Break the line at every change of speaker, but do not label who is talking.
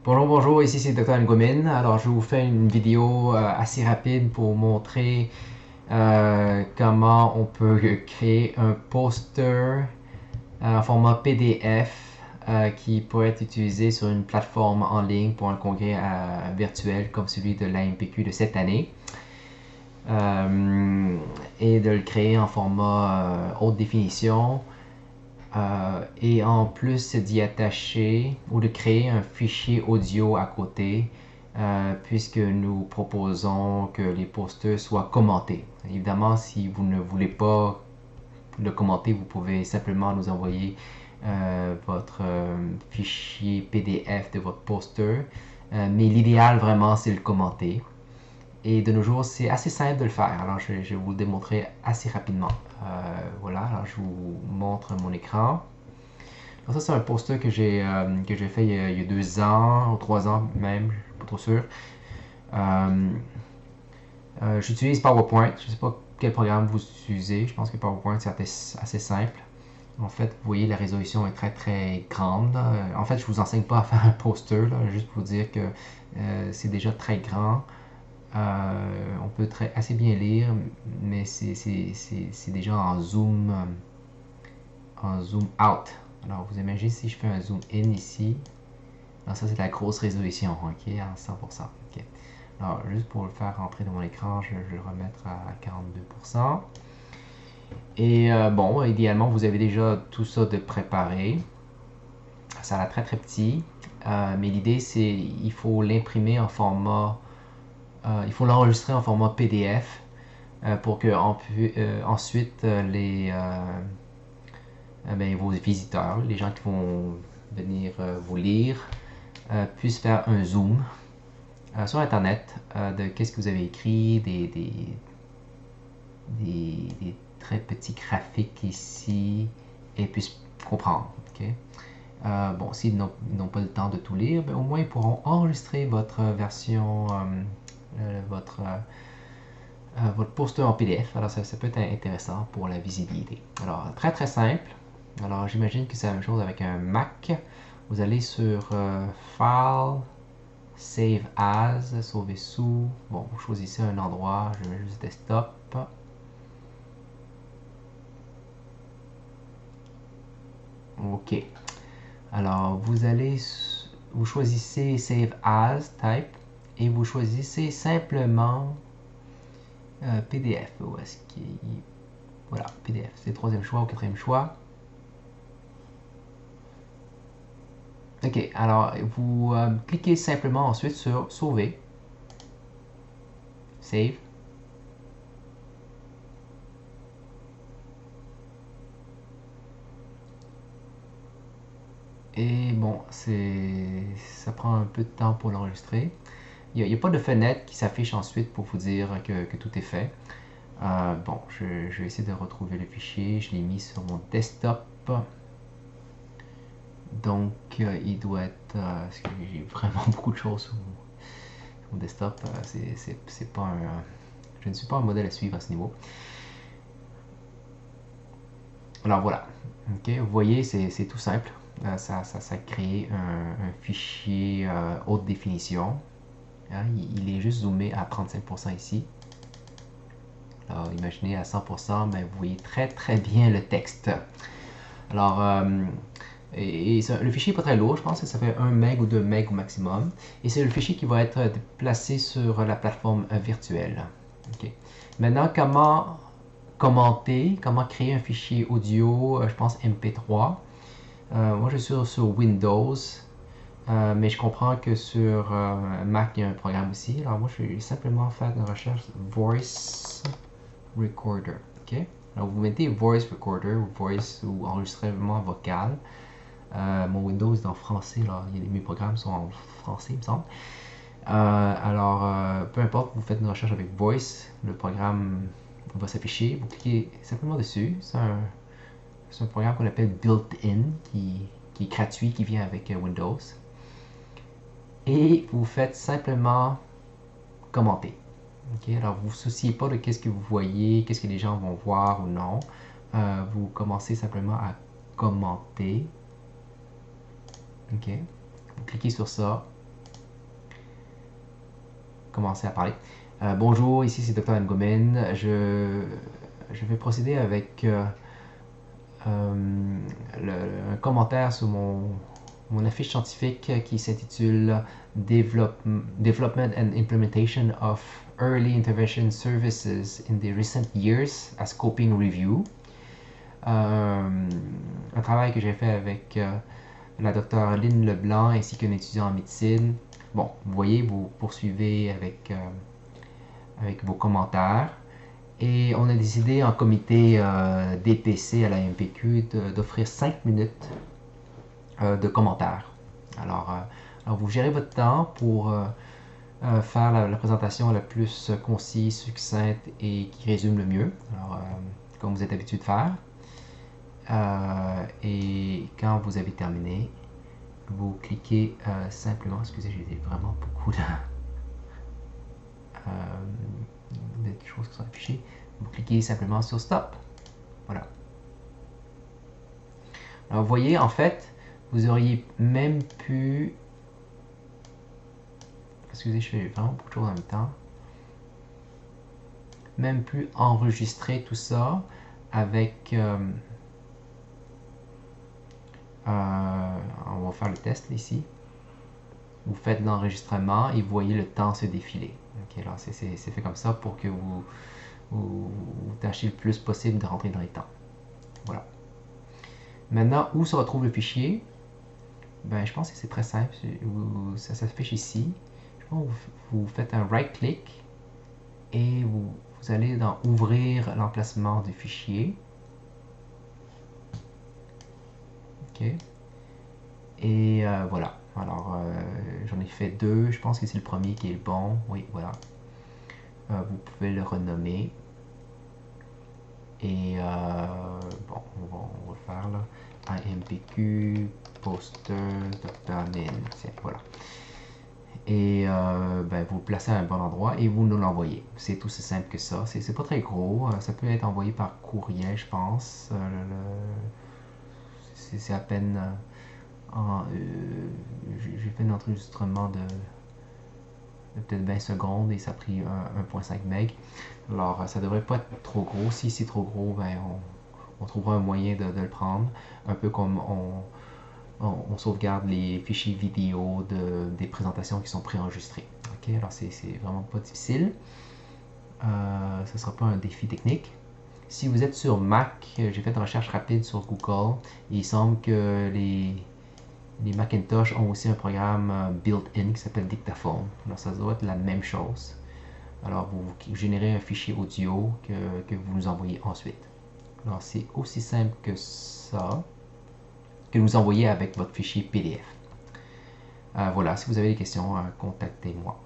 Bonjour, bonjour, ici c'est Dr. Nguyen. Alors je vous fais une vidéo assez rapide pour montrer comment on peut créer un poster en format PDF qui pourrait être utilisé sur une plateforme en ligne pour un congrès virtuel comme celui de l'AMPQ de cette année. Et de le créer en format haute définition. Et en plus d'y attacher ou de créer un fichier audio à côté, puisque nous proposons que les posters soient commentés. Évidemment, si vous ne voulez pas le commenter, vous pouvez simplement nous envoyer votre fichier PDF de votre poster. Mais l'idéal vraiment, c'est le commenter. Et de nos jours, c'est assez simple de le faire. Alors, je vais vous le démontrer assez rapidement. Voilà, alors je vous montre mon écran. Alors ça, c'est un poster que j'ai fait il y a 2 ans, ou 3 ans même, je ne suis pas trop sûr. J'utilise PowerPoint. Je ne sais pas quel programme vous utilisez. Je pense que PowerPoint, c'est assez simple. En fait, vous voyez, la résolution est très très grande. En fait, je ne vous enseigne pas à faire un poster, là, juste pour vous dire que c'est déjà très grand. On peut assez bien lire, mais c'est déjà en zoom out. Alors, vous imaginez si je fais un zoom in ici. Alors, ça, c'est la grosse résolution, ok, à 100%. Ok. Alors, juste pour le faire rentrer dans mon écran, je vais le remettre à 42%. Et bon, idéalement, vous avez déjà tout ça de préparé. Ça a l'air très très petit, mais l'idée, c'est il faut l'imprimer en format il faut l'enregistrer en format PDF pour que ensuite vos visiteurs, les gens qui vont venir vous lire, puissent faire un zoom sur Internet de qu'est-ce que vous avez écrit, des très petits graphiques ici, et puissent comprendre. Okay? Bon, s'ils n'ont pas le temps de tout lire, au moins ils pourront enregistrer votre version, votre poster en PDF. Alors ça peut être intéressant pour la visibilité. Alors très très simple. Alors j'imagine que c'est la même chose avec un Mac. Vous allez sur File, Save As, sauver sous. Bon, vous choisissez un endroit. Je mets juste Desktop. OK. Alors vous choisissez Save As Type et vous choisissez simplement PDF. Où est-ce qu'il Voilà, PDF. C'est le troisième choix ou quatrième choix. Ok, alors vous cliquez simplement ensuite sur Sauver, Save. Et bon, ça prend un peu de temps pour l'enregistrer. Il n'y a pas de fenêtre qui s'affiche ensuite pour vous dire que tout est fait. Bon, je vais essayer de retrouver le fichier. Je l'ai mis sur mon desktop. Donc, il doit être... parce que j'ai vraiment beaucoup de choses sur mon desktop. C'est pas un... je ne suis pas un modèle à suivre à ce niveau. Alors voilà, okay, vous voyez, c'est tout simple. Ça crée un fichier haute définition. Hein, il est juste zoomé à 35% ici. Alors imaginez à 100%, ben, vous voyez très très bien le texte. Alors, le fichier n'est pas très lourd, je pense que ça fait 1 MB ou 2 MB au maximum. Et c'est le fichier qui va être placé sur la plateforme virtuelle. Okay. Maintenant, comment commenter, comment créer un fichier audio, je pense MP3. Moi, je suis sur Windows, mais je comprends que sur Mac, il y a un programme aussi. Alors, moi, je vais simplement faire une recherche Voice Recorder. Okay? Alors, vous mettez Voice Recorder ou Voice ou enregistrement vocal. Mon Windows est en français, là. Mes programmes sont en français, il me semble. Alors, peu importe, vous faites une recherche avec Voice, le programme va s'afficher. Vous cliquez simplement dessus. C'est un programme qu'on appelle Built-in, qui est gratuit, qui vient avec Windows. Et vous faites simplement commenter. Okay? Alors, vous vous souciez pas de qu'est-ce que vous voyez, qu'est-ce que les gens vont voir ou non. Vous commencez simplement à commenter. Okay? Vous cliquez sur ça. commencer à parler. Bonjour, ici c'est Dr. Ngomen. Je vais procéder avec un commentaire sur mon affiche scientifique qui s'intitule Development and Implementation of Early Intervention Services in the Recent Years, a Scoping Review. Un travail que j'ai fait avec la docteure Lynn Leblanc ainsi qu'un étudiant en médecine. Bon, vous voyez, vous poursuivez avec vos commentaires. Et on a décidé en comité DPC à la MPQ d'offrir 5 minutes de commentaires. Alors, vous gérez votre temps pour faire la présentation la plus concise, succincte et qui résume le mieux. Alors, comme vous êtes habitué de faire. Et quand vous avez terminé, vous cliquez simplement, excusez, j'ai vraiment beaucoup de choses qui sont affichées. Vous cliquez simplement sur Stop. Voilà. Alors, vous voyez, en fait, vous auriez même pu... Excusez, je fais vraiment beaucoup de choses en même temps. Même pu enregistrer tout ça avec... on va faire le test ici. Vous faites l'enregistrement et vous voyez le temps se défiler. Ok, alors c'est fait comme ça pour que vous tâchez le plus possible de rentrer dans les temps. Voilà. Maintenant, où se retrouve le fichier? Ben, je pense que c'est très simple. Ça s'affiche ici. Je pense que vous faites un right-click et vous allez dans Ouvrir l'emplacement du fichier. Ok. Et voilà. Alors, j'en ai fait deux. Je pense que c'est le premier qui est le bon. Oui, voilà. Vous pouvez le renommer. Et bon, on va le faire là. AMPQ, poster, Dr. Lynn. Voilà. Et ben, vous le placez à un bon endroit et vous nous l'envoyez. C'est aussi simple que ça. C'est pas très gros. Ça peut être envoyé par courriel, je pense. C'est à peine... j'ai fait un enregistrement de peut-être 20 secondes et ça a pris 1.5 MB. Alors ça devrait pas être trop gros. Si c'est trop gros, ben, on trouvera un moyen de le prendre. Un peu comme on sauvegarde les fichiers vidéo des présentations qui sont préenregistrées. Ok, alors c'est vraiment pas difficile. Ce ne sera pas un défi technique. Si vous êtes sur Mac, j'ai fait une recherche rapide sur Google et il semble que les Macintosh ont aussi un programme built-in qui s'appelle Dictaphone. Alors ça doit être la même chose. Alors vous générez un fichier audio que vous nous envoyez ensuite. Alors c'est aussi simple que ça, que vous envoyez avec votre fichier PDF. Voilà, si vous avez des questions, contactez-moi.